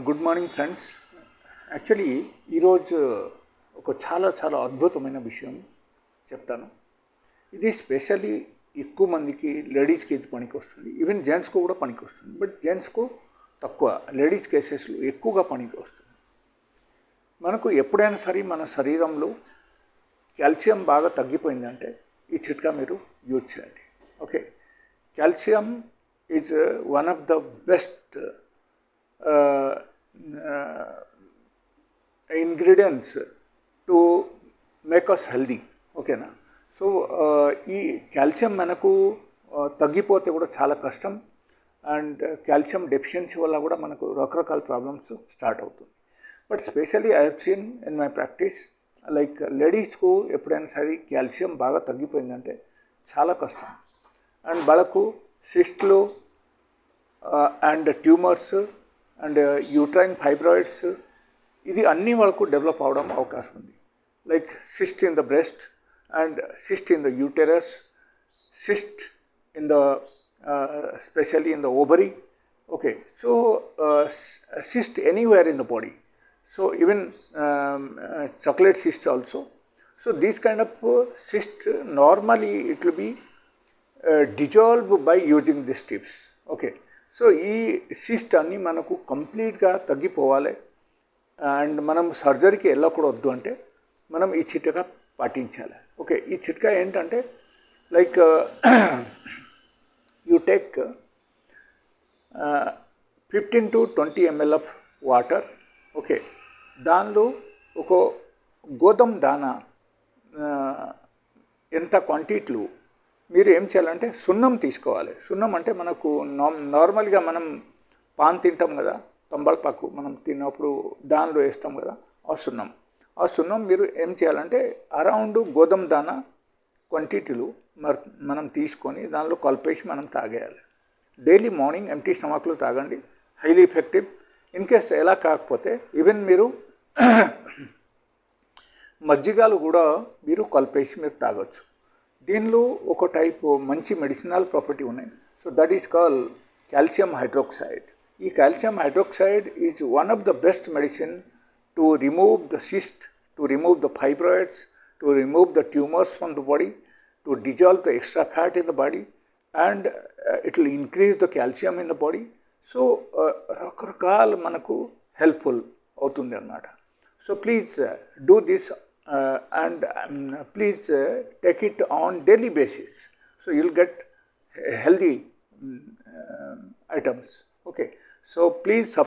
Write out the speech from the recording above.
Good morning friends. Actually ఈరోజు ఒక చాలా చాలా అద్భుతమైన విషయం చెప్తాను. ఇది స్పెషల్లీ ఎక్కువ మందికి లేడీస్కి ఇది పనికి వస్తుంది, ఈవెన్ జెంట్స్కు కూడా పనికి వస్తుంది. బట్ జెంట్స్కు తక్కువ, లేడీస్ కేసెస్లో ఎక్కువగా పనికి వస్తుంది. మనకు ఎప్పుడైనా సరే మన శరీరంలో కాల్షియం బాగా తగ్గిపోయిందంటే ఈ చిట్కా మీరు యూజ్ చేయండి. Okay, calcium is one of the best ingredients to make us healthy. ఓకేనా? సో ఈ కాల్షియం మనకు తగ్గిపోతే కూడా చాలా కష్టం, అండ్ కాల్షియం డెఫిషియన్సీ వల్ల కూడా మనకు రకరకాల ప్రాబ్లమ్స్ స్టార్ట్ అవుతుంది. But specially I have seen in my practice, like లేడీస్కు ఎప్పుడైనా సరే కాల్షియం బాగా తగ్గిపోయిందంటే చాలా కష్టం, అండ్ వాళ్ళకు సిస్ట్లు and tumours and uterine fibroids ఇది అన్నీ వాళ్ళకు డెవలప్ అవడం అవకాశం ఉంది. Like cyst in the breast and cyst in the uterus, cyst in the specially in the ovary. Okay, so cyst anywhere in the body, so even chocolate cyst also. So this kind of cyst normally it will be dissolved by using these tips. Okay, so ఈ cyst అన్ని మనకు కంప్లీట్గా తగ్గిపోవాలి and మనం సర్జరీకి వెళ్ళకూడదు అంటే మనం ఈ చిట్కా పాటించాలి. ఓకే, ఈ చిట్కా ఏంటంటే like you take 15 to 20 ml of water. Okay, దానిలో ఒక గోధుమ దానా ఎంత క్వాంటిటీలో మీరు ఏం చేయాలంటే సున్నం తీసుకోవాలి. సున్నం అంటే మనకు నార్మల్గా మనం పాన్ తింటాం కదా, తంబాళపాకు మనం తిన్నప్పుడు దానిలో వేస్తాం కదా, ఆ సున్నం మీరు ఏం చేయాలంటే అరౌండ్ గోధుమ దానా క్వాంటిటీలో మనం తీసుకొని దానిలో కలిపేసి మనం తాగేయాలి. డైలీ మార్నింగ్ ఎంటీ స్టమక్లో తాగండి, హైలీ ఎఫెక్టివ్. ఇన్ కేస్ ఎలా కాకపోతే ఈవెన్ మీరు మజ్జిగలు కూడా మీరు కలిపేసి మీరు తాగొచ్చు. దీనిలో ఒక టైప్ మంచి మెడిసినల్ ప్రాపర్టీ ఉన్నాయి. So that is call calcium hydroxide. ఈ calcium hydroxide is one of the best medicine to remove the cyst, to remove the fibroids, to remove the tumours from the body, to dissolve the extra fat in the body, and it will increase the calcium in the body. So రకరకాల మనకు helpful అవుతుంది అన్నమాట. So please do this and please take it on daily basis, so you'll get healthy items. Okay, so please